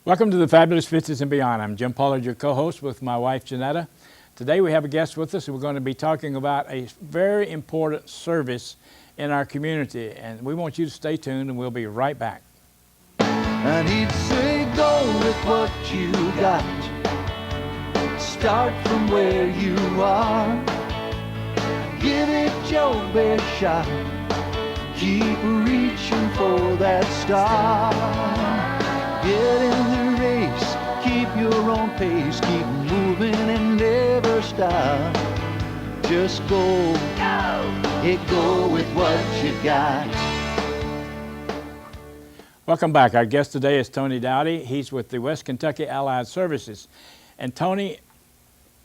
Welcome to the Fabulous Fifties and Beyond. I'm Jim Pollard, your co-host with my wife, Jeanetta. Today we have a guest with us, and we're going to be talking about a very important service in our community. And we want you to stay tuned, and we'll be right back. And he'd say, go with what you got. Start from where you are. Give it your best shot. Keep reaching for that star. Get in the race, keep your own pace, keep moving and never stop. Just go, go with what you got. Welcome back. Our guest today is Tony Dowdy. He's with the West Kentucky Allied Services. And Tony,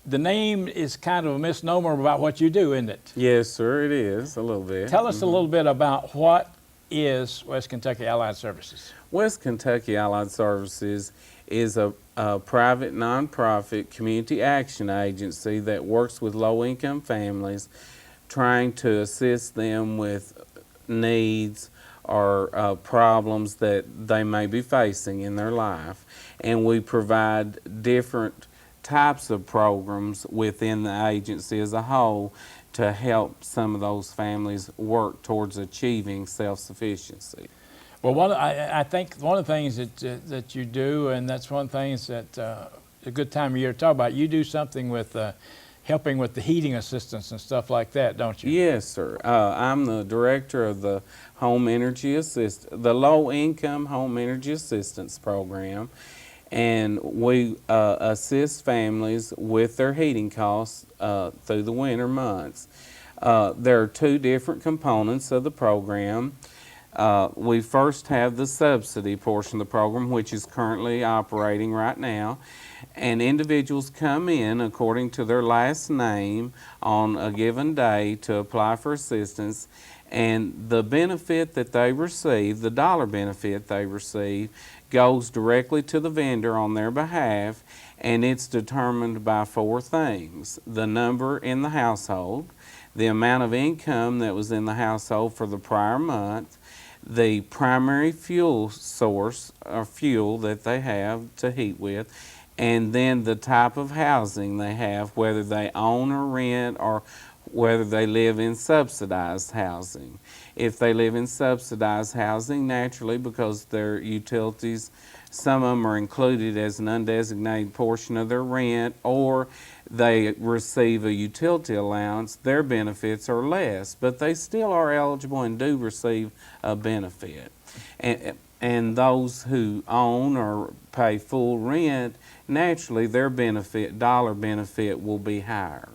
the name is kind of a misnomer about what you do, isn't it? Yes, sir, it is, a little bit. Tell us a little bit about what is West Kentucky Allied Services. West Kentucky Allied Services is a private nonprofit community action agency that works with low-income families, trying to assist them with needs or problems that they may be facing in their life. And we provide different types of programs within the agency as a whole to help some of those families work towards achieving self-sufficiency. Well, I think one of the things that you do, and that's one of the things that a good time of year to talk about, you do something with helping with the heating assistance and stuff like that, don't you? Yes, sir. I'm the director of the the Low Income Home Energy Assistance Program, and we assist families with their heating costs through the winter months. There are two different components of the program. We first have the subsidy portion of the program, which is currently operating right now, and individuals come in according to their last name on a given day to apply for assistance, and the benefit that they receive, the dollar benefit they receive, goes directly to the vendor on their behalf, and it's determined by four things: the number in the household, the amount of income that was in the household for the prior month, the primary fuel source or fuel that they have to heat with, and then the type of housing they have, whether they own or rent or whether they live in subsidized housing. If they live in subsidized housing, naturally, because their utilities, some of them are included as an undesignated portion of their rent, or they receive a utility allowance, their benefits are less, but they still are eligible and do receive a benefit. And those who own or pay full rent, naturally their dollar benefit will be higher.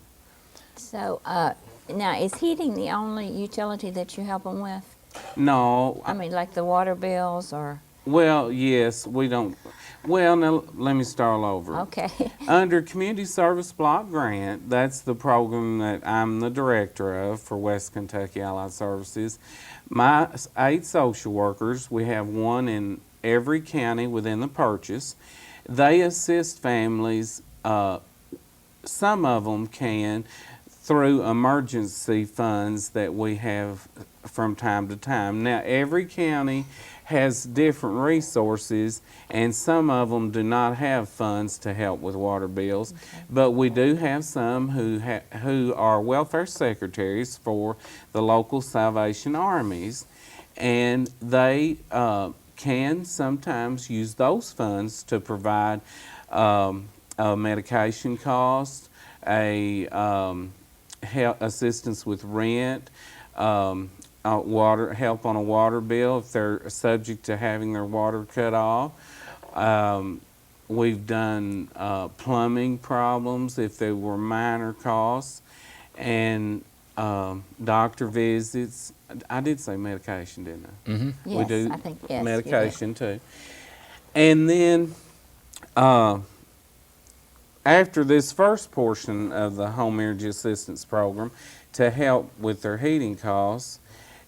So now, is heating the only utility that you help them with? No. I mean, like the water bills or? Well, yes, we don't. Well, now let me start all over. Okay. Under Community Service Block Grant, that's the program that I'm the director of for West Kentucky Allied Services. My 8 social workers, we have one in every county within the purchase. They assist families, some of them can, through emergency funds that we have from time to time. Now, every county has different resources, and some of them do not have funds to help with water bills. Okay. But we do have some who are welfare secretaries for the local Salvation Armies, and they can sometimes use those funds to provide a medication cost, assistance with rent, help on a water bill if they're subject to having their water cut off. We've done plumbing problems if they were minor costs, and doctor visits. I did say medication, didn't I? Mm-hmm. Yes, we do I think, yes, medication too. And then after this first portion of the Home Energy Assistance Program to help with their heating costs,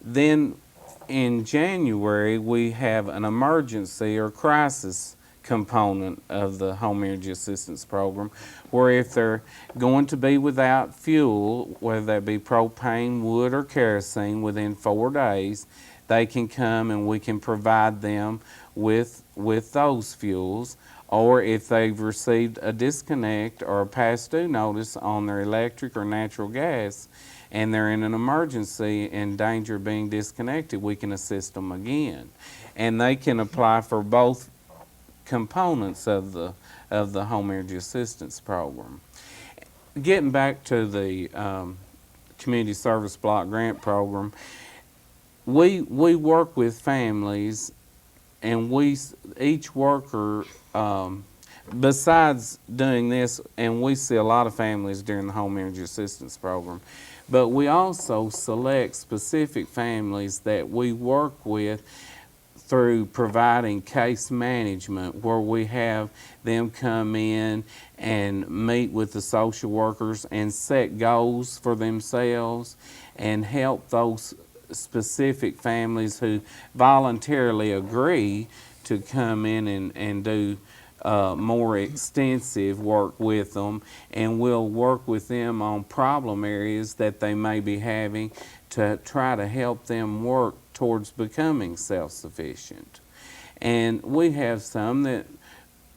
then in January we have an emergency or crisis component of the Home Energy Assistance Program, where if they're going to be without fuel, whether that be propane, wood, or kerosene, within 4 days, they can come and we can provide them with those fuels. Or if they've received a disconnect or a past due notice on their electric or natural gas and they're in an emergency in danger of being disconnected, we can assist them again. And they can apply for both components of the Home Energy Assistance Program. Getting back to the Community Service Block Grant Program, we work with families, and each worker, besides doing this, and we see a lot of families during the Home Energy Assistance Program, but we also select specific families that we work with through providing case management, where we have them come in and meet with the social workers and set goals for themselves and help those specific families who voluntarily agree to come in and do more extensive work with them, and we'll work with them on problem areas that they may be having to try to help them work towards becoming self-sufficient. And we have some that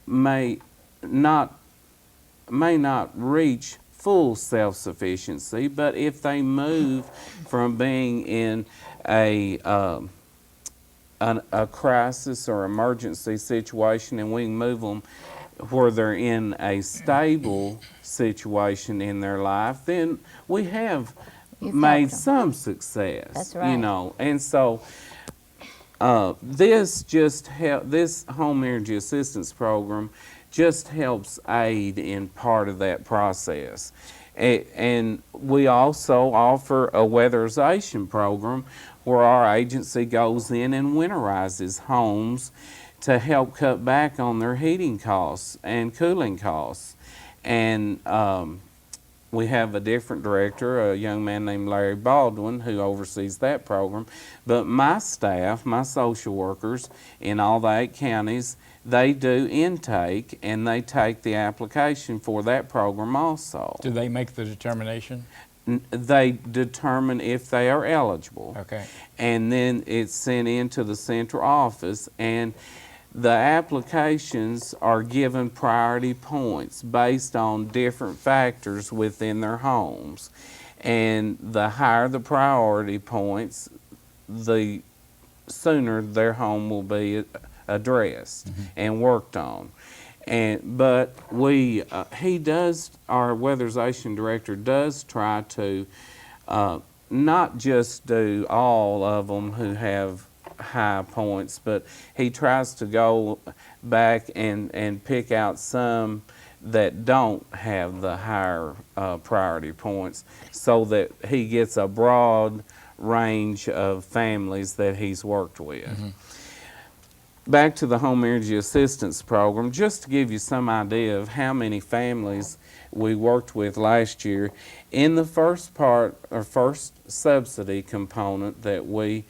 may not reach full self-sufficiency, but if they move from being in a crisis or emergency situation, and we can move them where they're in a stable situation in their life, then we have made some success. That's right. You know, and so this Home Energy Assistance Program just helps aid in part of that process. And we also offer a weatherization program where our agency goes in and winterizes homes to help cut back on their heating costs and cooling costs. And we have a different director, a young man named Larry Baldwin, who oversees that program. But my staff, my social workers in all the 8 counties, they do intake and they take the application for that program also. Do they make the determination? They determine if they are eligible. Okay. And then it's sent into the central office, and the applications are given priority points based on different factors within their homes. And the higher the priority points, the sooner their home will be addressed and worked on. But our weatherization director does try to not just do all of them who have high points, but he tries to go back and pick out some that don't have the higher priority points, so that he gets a broad range of families that he's worked with. Back to the Home Energy Assistance Program, just to give you some idea of how many families we worked with last year. In the first part, or first subsidy component that we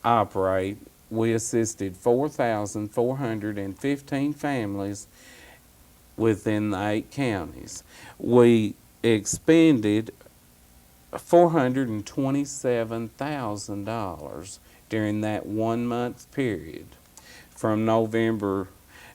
operate, we assisted 4,415 families within the 8 counties. We expended $427,000 during that 1-month period. From November,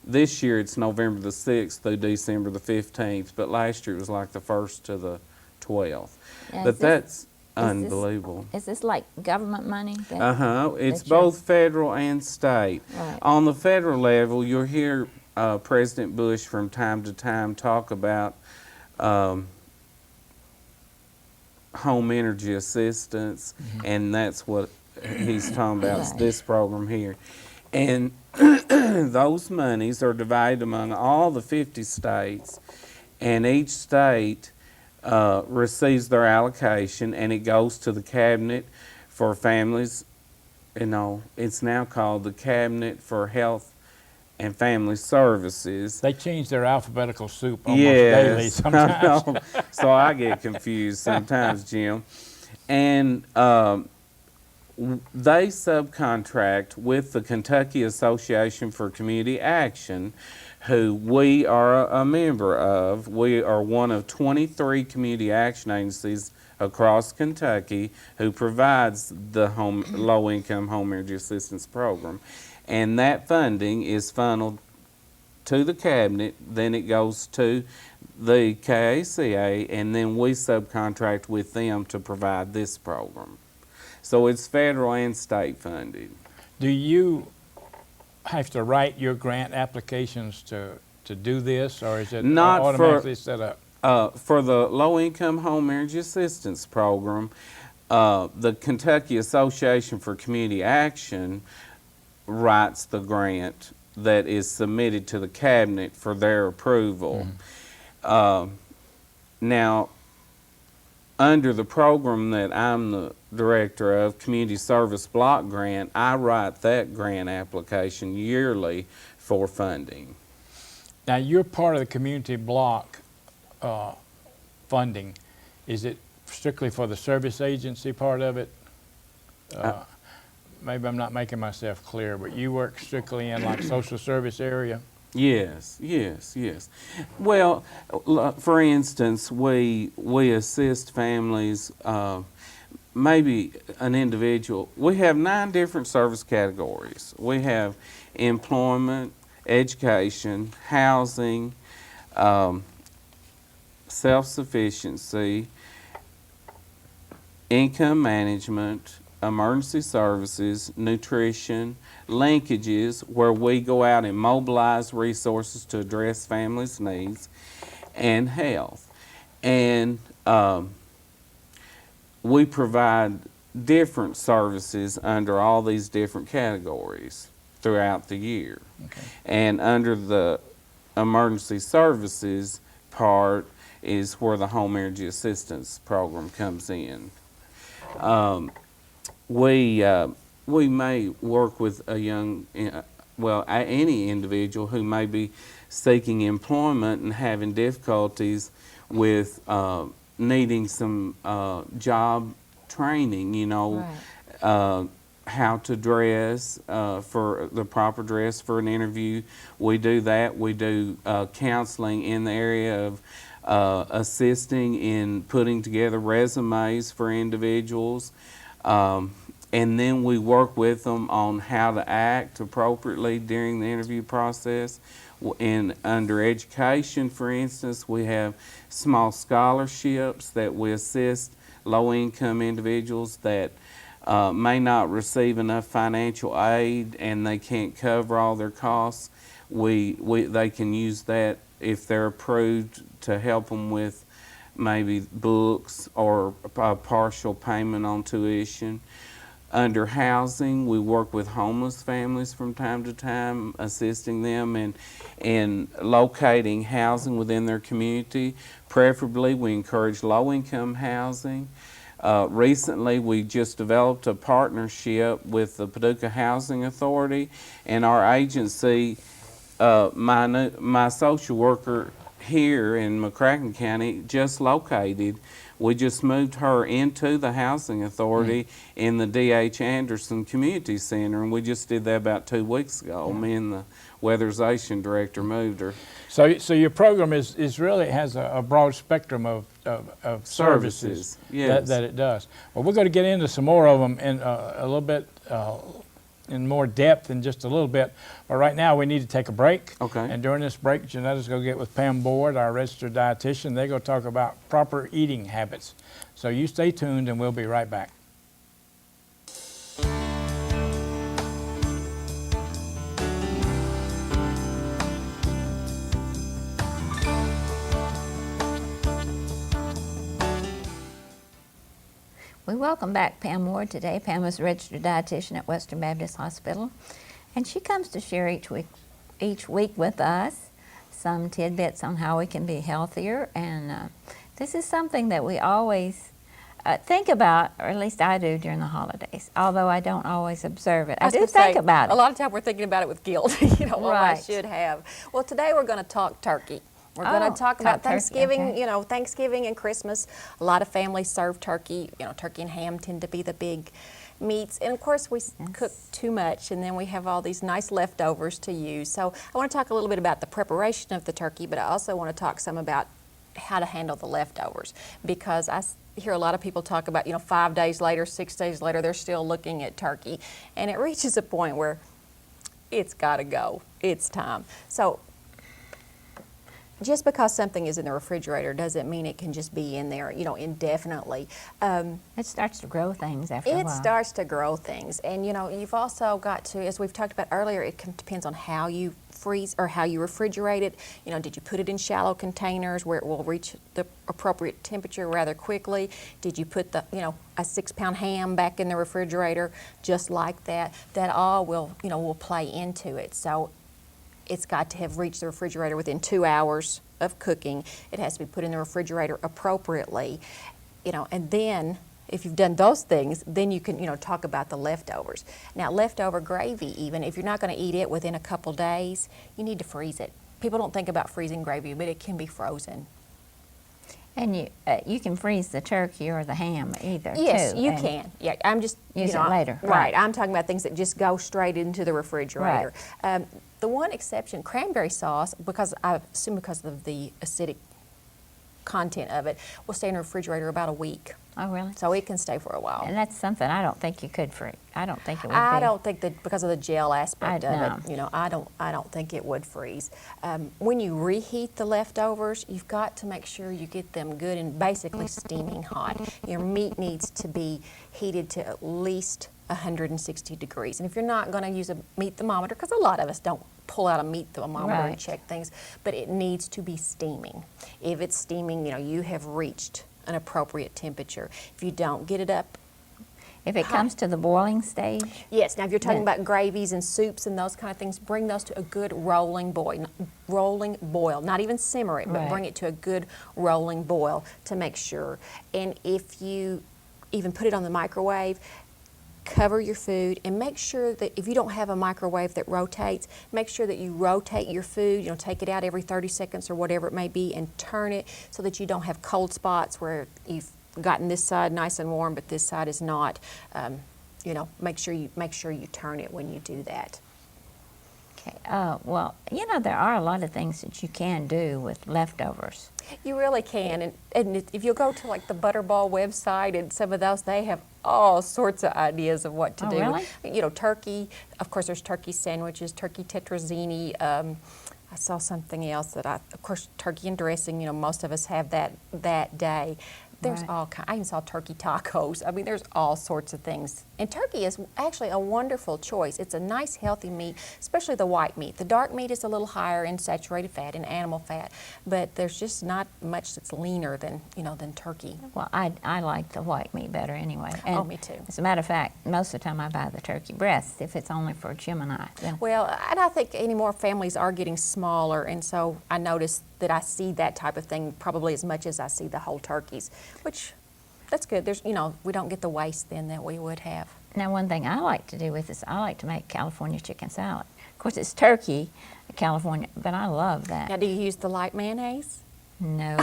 this year it's November the 6th through December the 15th, but last year it was like the 1st to the 12th. But that's unbelievable. Is this like government money? It's both federal and state. Right. On the federal level, you'll hear President Bush from time to time talk about home energy assistance, and that's what he's talking about, is this program here. And those monies are divided among all the 50 states, and each state receives their allocation, and it goes to the cabinet for families. You know, it's now called the Cabinet for Health and Family Services. They change their alphabetical soup almost daily sometimes. So I get confused sometimes, Jim. And they subcontract with the Kentucky Association for Community Action, who we are a member of. We are one of 23 community action agencies across Kentucky who provides the low-income home energy assistance program. And that funding is funneled to the cabinet, then it goes to the KACA, and then we subcontract with them to provide this program. So it's federal and state funded. Do you have to write your grant applications to do this, or is it Not for- automatically set up? For the low-income home energy assistance program, the Kentucky Association for Community Action writes the grant that is submitted to the cabinet for their approval. Now, under the program that I'm the director of, Community Service Block Grant, I write that grant application yearly for funding. Now, you're part of the community block funding. Is it strictly for the service agency part of it? Maybe I'm not making myself clear, but you work strictly in like social service area? Yes, yes, yes. Well, for instance, we assist families, maybe an individual. We have 9 different service categories. We have employment, education, housing, self-sufficiency, income management, emergency services, nutrition, linkages, where we go out and mobilize resources to address families' needs, and health. And we provide different services under all these different categories throughout the year. Okay. And under the emergency services part is where the home energy assistance program comes in. We may work with a young, any individual who may be seeking employment and having difficulties with needing some job training, Right. how to dress, for the proper dress for an interview. We do that. We do counseling in the area of assisting in putting together resumes for individuals. And then we work with them on how to act appropriately during the interview process. And under education, for instance, we have small scholarships that we assist low-income individuals that may not receive enough financial aid and they can't cover all their costs. They can use that if they're approved to help them with maybe books or a partial payment on tuition. Under housing, we work with homeless families from time to time, assisting them in locating housing within their community. Preferably, we encourage low-income housing. Recently, we just developed a partnership with the Paducah Housing Authority, and our agency, my social worker here in McCracken County just located. We just moved her into the Housing Authority in the D.H. Anderson Community Center, and we just did that about 2 weeks ago. Me and the weatherization director moved her. So your program is really has a broad spectrum of services Yes. that it does. Well, we're going to get into some more of them in a little bit in more depth in just a little bit. But right now we need to take a break. Okay. And during this break, Jeanetta's going to get with Pam Ward, our registered dietitian. They're going to talk about proper eating habits. So you stay tuned and we'll be right back. We welcome back Pam Ward today. Pam is a registered dietitian at Western Baptist Hospital, and she comes to share each week with us some tidbits on how we can be healthier. And this is something that we always think about, or at least I do during the holidays, although I don't always observe it. I do think about it. A lot of time we're thinking about it with guilt, what I Right. should have. Well, today we're going to talk turkey. We're going to talk about turkey, Thanksgiving, okay. Thanksgiving and Christmas. A lot of families serve turkey. Turkey and ham tend to be the big meats, and of course we cook too much, and then we have all these nice leftovers to use. So I want to talk a little bit about the preparation of the turkey, but I also want to talk some about how to handle the leftovers, because I hear a lot of people talk about, 5 days later, 6 days later, they're still looking at turkey, and it reaches a point where it's got to go. It's time. So just because something is in the refrigerator doesn't mean it can just be in there, indefinitely. It starts to grow things after a while. It starts to grow things, and you've also got to, as we've talked about earlier, it depends on how you freeze or how you refrigerate it. Did you put it in shallow containers where it will reach the appropriate temperature rather quickly? Did you put a 6-pound ham back in the refrigerator just like that? That all will play into it. So it's got to have reached the refrigerator within 2 hours of cooking. It has to be put in the refrigerator appropriately, and then if you've done those things, then you can, talk about the leftovers. Now, leftover gravy, even if you're not going to eat it within a couple days, you need to freeze it. People don't think about freezing gravy, but it can be frozen. And you can freeze the turkey or the ham either, yes, too. you can. Yeah, I'm just use it later. Right. I'm talking about things that just go straight into the refrigerator. Right. The one exception, cranberry sauce, because I assume because of the acidic content of it, will stay in the refrigerator about a week. Oh, really? So it can stay for a while. And that's something I don't think you could freeze. I don't think it would be. I don't think that because of the gel aspect of no. it, I don't think it would freeze. When you reheat the leftovers, you've got to make sure you get them good and basically steaming hot. Your meat needs to be heated to at least 160 degrees. And if you're not going to use a meat thermometer, because a lot of us don't pull out a meat thermometer and Right. check things, but it needs to be steaming. If it's steaming, you have reached an appropriate temperature. If you don't get it up, If it comes to the boiling stage, yes. Now, if you're talking Then- about gravies and soups and those kind of things, bring those to a good rolling boil. Not even simmer it, but Right. bring it to a good rolling boil to make sure. And if you even put it on the microwave, cover your food and make sure that if you don't have a microwave that rotates, make sure that you rotate your food. Take it out every 30 seconds or whatever it may be and turn it so that you don't have cold spots where you've gotten this side nice and warm but this side is not. Make sure you turn it when you do that. okay. Well, there are a lot of things that you can do with leftovers. You really can, and if you go to like the Butterball website and some of those, they have all sorts of ideas of what to Oh, do. really? Turkey. Of course, there's turkey sandwiches, turkey tetrazzini. I saw something else of course, turkey and dressing. Most of us have that day. There's Right. all kinds. I even saw turkey tacos. I mean, there's all sorts of things. And turkey is actually a wonderful choice. It's a nice, healthy meat, especially the white meat. The dark meat is a little higher in saturated fat and animal fat, but there's just not much that's leaner than turkey. Well, I like the white meat better anyway. And me too. As a matter of fact, most of the time I buy the turkey breast if it's only for Jim and I. Then Well, and I think any more families are getting smaller, and so I notice that I see that type of thing probably as much as I see the whole turkeys, which that's good. There's, we don't get the waste then that we would have. Now, one thing I like to do with this, I like to make California chicken salad. Of course, it's turkey, California, but I love that. Now, do you use the light mayonnaise? No.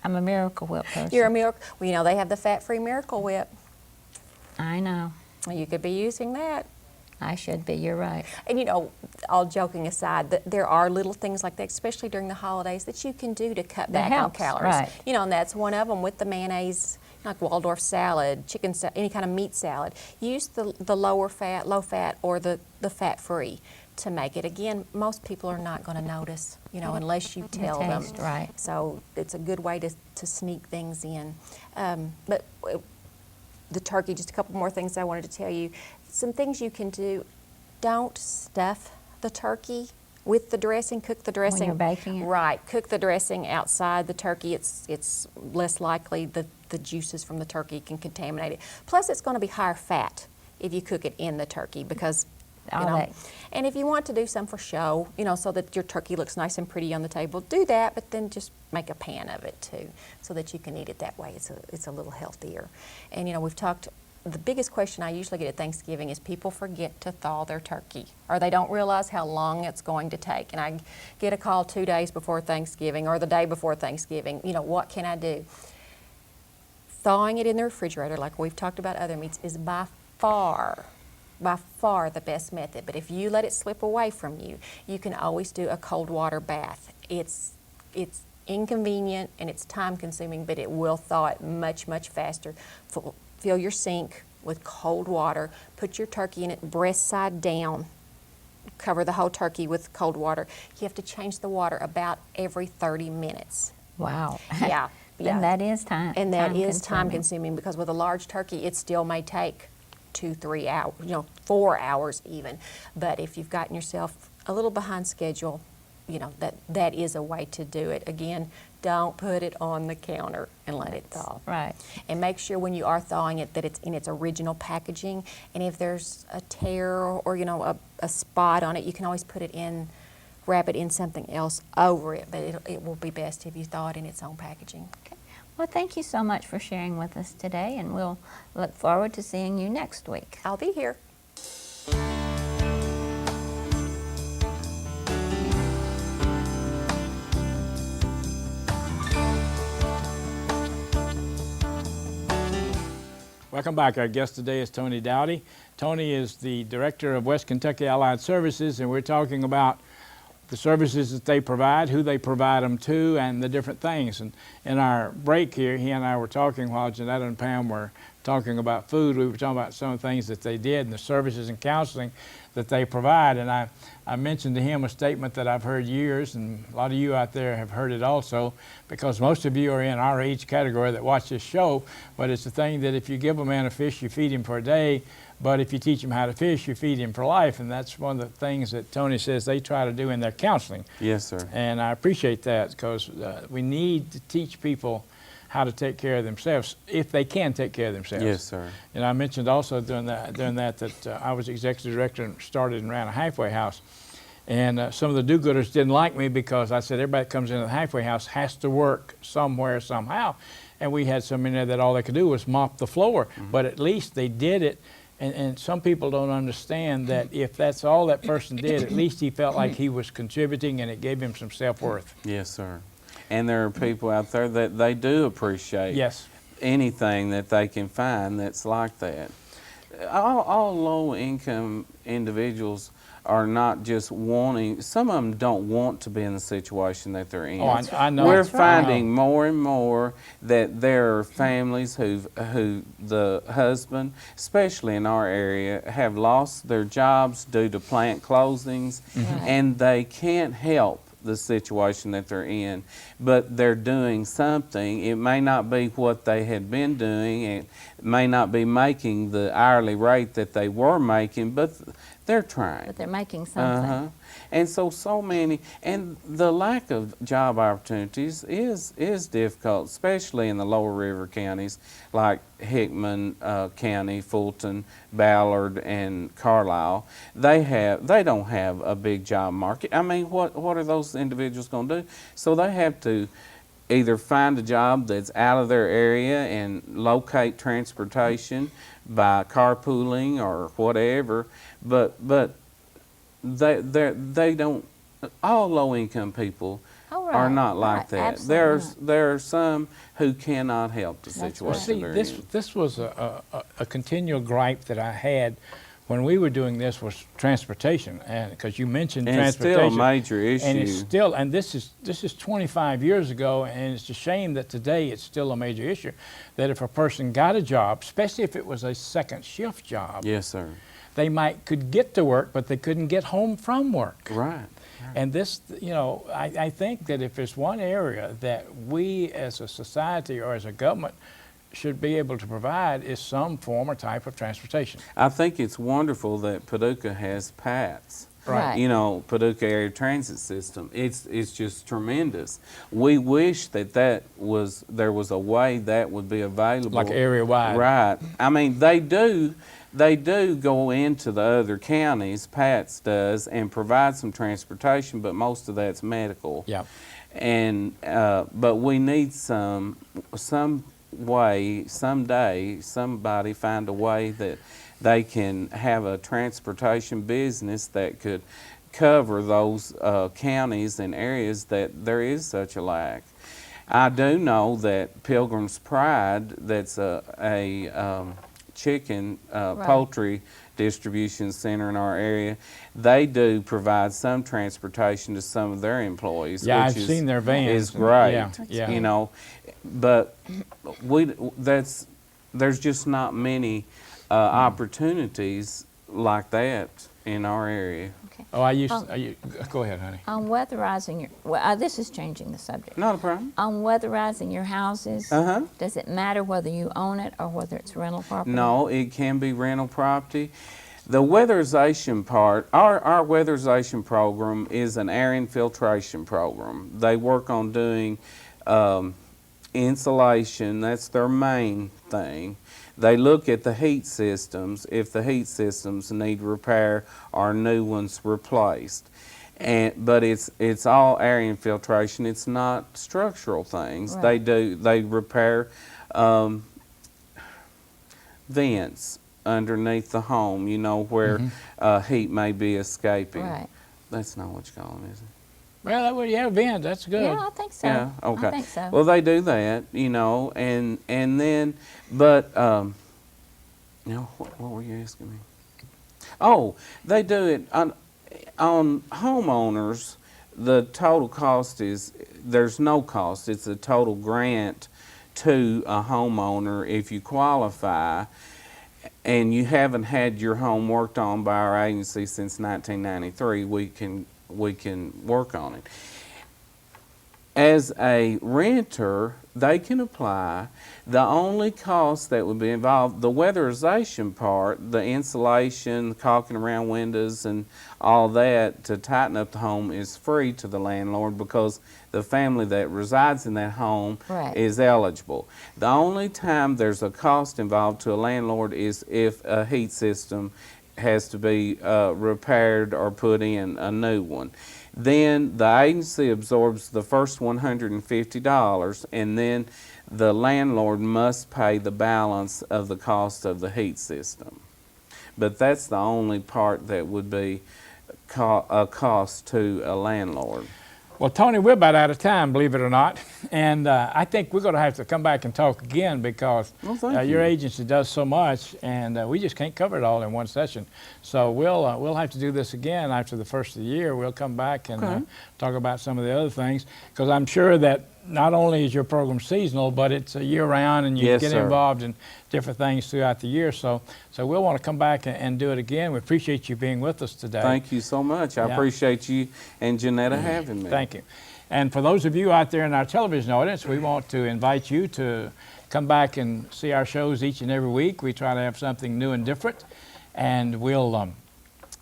I'm a Miracle Whip person. You're a Miracle. Well, they have the fat-free Miracle Whip. I know. Well, you could be using that. I should be. You're right. And all joking aside, there are little things like that, especially during the holidays, that you can do to cut That back on helps, calories. right. And that's one of them with the mayonnaise, like Waldorf salad, chicken salad, any kind of meat salad. Use the low fat, or the fat-free to make it. Again, most people are not going to notice, unless you tell them. taste, right. So it's a good way to sneak things in. But the turkey, just a couple more things I wanted to tell you. Some things you can do. Don't stuff the turkey with the dressing. Cook the dressing. you're baking it? Right. Cook the dressing outside the turkey. It's less likely the juices from the turkey can contaminate it. Plus, it's going to be higher fat if you cook it in the turkey because, and if you want to do some for show, so that your turkey looks nice and pretty on the table, do that, but then just make a pan of it too so that you can eat it that way. It's a little healthier. And, we've talked. The biggest question I usually get at Thanksgiving is people forget to thaw their turkey, or they don't realize how long it's going to take. And I get a call 2 days before Thanksgiving or the day before Thanksgiving, what can I do? thawing it in the refrigerator, like we've talked about other meats, is by far the best method. But if you let it slip away from you, you can always do a cold water bath. It's inconvenient and it's time consuming, but it will thaw it much, much faster. Fill your sink with cold water, put your turkey in it breast side down, cover the whole turkey with cold water. You have to change the water about every 30 minutes. Wow. Yeah. And that is time. And that is consuming. time consuming, because with a large turkey, it still may take 2-3 hours, 4 hours even. But if you've gotten yourself a little behind schedule, that is a way to do it. Again, don't put it on the counter and let it thaw. Right. And make sure when you are thawing it that it's in its original packaging. And if there's a tear or a spot on it, you can always put it in, wrap it in something else over it. But it will be best if you thaw it in its own packaging. Okay. Well, thank you so much for sharing with us today, and we'll look forward to seeing you next week. I'll be here. Welcome back. Our guest today is Tony Dowdy. Tony is the Director of West Kentucky Allied Services, and we're talking about the services that they provide, who they provide them to, and the different things. And in our break here, he and I were talking while Jeanetta and Pam were talking about food. We were talking about some of the things that they did and the services and counseling that they provide. And I mentioned to him a statement that I've heard years, and a lot of you out there have heard it also, because most of you are in our age category that watch this show. But it's the thing that if you give a man a fish, you feed him for a day. But if you teach him how to fish, you feed him for life. And that's one of the things that Tony says they try to do in their counseling. Yes, sir. And I appreciate that, because we need to teach people how to take care of themselves, if they can take care of themselves. Yes, sir. And I mentioned also during that I was executive director and started and ran a halfway house. And some of the do-gooders didn't like me because I said everybody that comes into the halfway house has to work somewhere, somehow. And we had so many there that all they could do was mop the floor. Mm-hmm. But at least they did it. And some people don't understand that if that's all that person did, at least he felt like he was contributing, and it gave him some self-worth. Yes, sir. And there are people out there that they do appreciate anything that they can find that's like that. All low-income individuals are not just wanting, some of them don't want to be in the situation that they're in. Oh, I know. We're That's finding more and more that there are families who the husband, especially in our area, have lost their jobs due to plant closings, and they can't help the situation that they're in, but they're doing something. It may not be what they had been doing, it may not be making the hourly rate that they were making, but they're trying. But they're making something. And so many, and the lack of job opportunities is difficult, especially in the lower river counties like Hickman County, Fulton, Ballard, and Carlisle. They don't have a big job market. I mean, what are those individuals going to do? So they have to either find a job that's out of their area and locate transportation by carpooling or whatever, but they don't. All low-income people are not like that. There are some who cannot help the situation they're in. This was a continual gripe that I had when we were doing this, was transportation, and because you mentioned transportation, it's still a major issue. And it's still, and this is 25 years ago, and it's a shame that today it's still a major issue. That if a person got a job, especially if it was a second shift job, yes, sir, they could get to work, but they couldn't get home from work. Right. And this, I think that if there's one area that we as a society or as a government should be able to provide, is some form or type of transportation. I think it's wonderful that Paducah has PATS. Right. Paducah Area Transit System. It's just tremendous. We wish there was a way that would be available. Like area-wide. Right. I mean, they do go into the other counties, PATS does, and provide some transportation, but most of that's medical. Yeah. And but we need some way, someday, somebody find a way that they can have a transportation business that could cover those counties and areas that there is such a lack. I do know that Pilgrim's Pride, that's a chicken, poultry distribution center in our area, they do provide some transportation to some of their employees. Yeah, which I've seen their vans. Is great. Yeah, yeah. You know, but there's just not many opportunities like that in our area. Okay. Oh, go ahead, honey. On weatherizing your, this is changing the subject. Not a problem. On weatherizing your houses, does it matter whether you own it or whether it's rental property? No, it can be rental property. The weatherization part, our weatherization program is an air infiltration program. They work on doing insulation, that's their main thing. They look at the heat systems, if the heat systems need repair or new ones replaced. But it's all air infiltration, it's not structural things. Right. They repair vents underneath the home, you know, where heat may be escaping. Right. That's not what you call them, is it? Well, yeah, vent, that's good. Yeah, I think so. Yeah, okay. I think so. Well, they do that, you know, and then, but, you know, what were you asking me? Oh, they do it on homeowners. The total cost is, there's no cost. It's a total grant to a homeowner if you qualify and you haven't had your home worked on by our agency since 1993, we can work on it. As a renter, they can apply. The only cost that would be involved, the weatherization part, the insulation, the caulking around windows and all that to tighten up the home is free to the landlord because the family that resides in that home is eligible. The only time there's a cost involved to a landlord is if a heat system has to be repaired or put in a new one. Then the agency absorbs the first $150 and then the landlord must pay the balance of the cost of the heat system. But that's the only part that would be a cost to a landlord. Well, Tony, we're about out of time, believe it or not, and I think we're going to have to come back and talk again because your agency does so much, and we just can't cover it all in one session. So we'll have to do this again after the first of the year. We'll come back and talk about some of the other things because I'm sure that not only is your program seasonal, but it's a year-round, and you get involved in different things throughout the year. So we'll want to come back and do it again. We appreciate you being with us today. Thank you so much. I appreciate you and Jeanetta having me. Thank you. And for those of you out there in our television audience, we want to invite you to come back and see our shows each and every week. We try to have something new and different, and we'll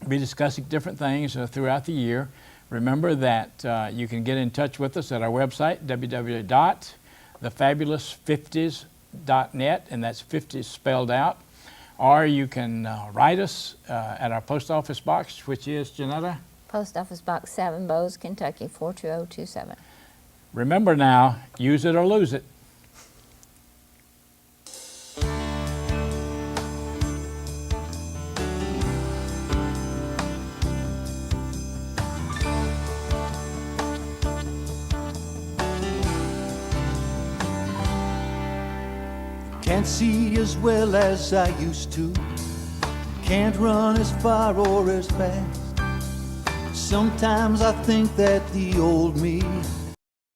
be discussing different things throughout the year. Remember that you can get in touch with us at our website, www.thefabulousfifties.net, and that's 50s spelled out. Or you can write us at our post office box, which is, Jeanetta? Post Office Box 7, Bowes, Kentucky, 42027. Remember now, use it or lose it. Can't see as well as I used to. Can't run as far or as fast. Sometimes I think that the old me